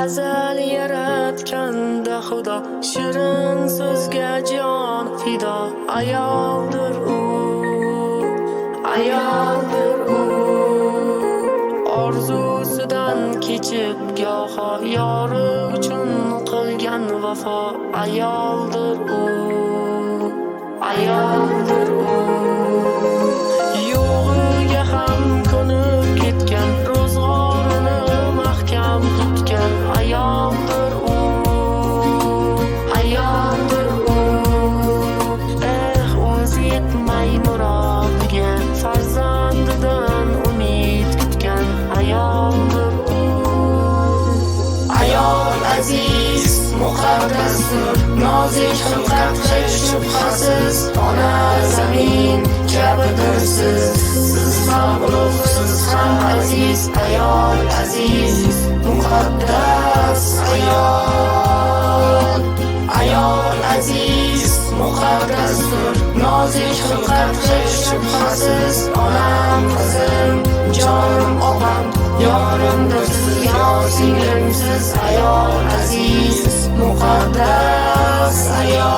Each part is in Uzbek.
azal yaratganda Xudo, shirin so'zga jon fido. Ayoldir u, ayoldir u, orzusidan kechib goho yori uchun qilgan vafo. Ayoldir u, ayoldir u, yo'g'iga ham ko'nib ketgan, ro'zg'orini mahkam tutgan. Ayoldir u, ayoldir u, o'zi yetmay murodiga farzandidan umid kutgan. Ayoldir u, ayol aziz muqaddasdir, nozik xilqat hech shubhasiz. Ona zamin kabidirsiz, siz ham ulug'siz ham aziz. Ayol aziz muqaddas ayol. Ayol aziz muqaddasdir, nozik xilqat hech shubhasiz. Onam qizim, jonim opam, yorimdir siz, yo singlimsiz. Ayol aziz muqaddas ayol.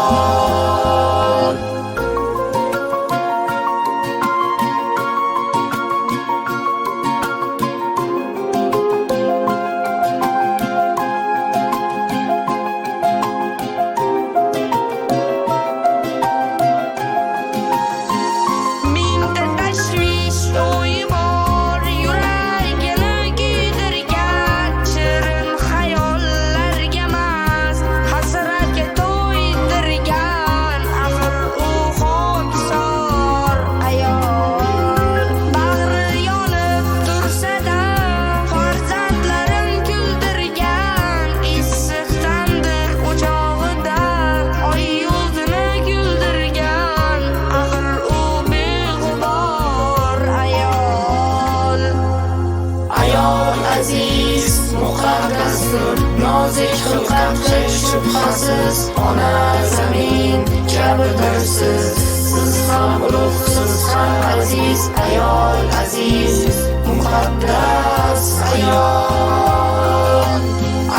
Aziz muqaddasdir, nozik xilqat hech shubhasiz. Ona zamin kabidirsiz, siz ham ulug'siz ham aziz. Ayol aziz muqaddas ayol.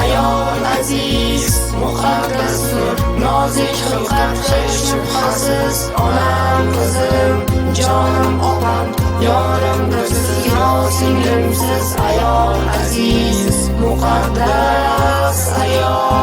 Ayol aziz muqaddasdir, nozik xilqat hech shubhasiz. Onam qizim, jonim opam, yorimdir siz, yo singlimsiz. Ayol aziz muqaddas ayol.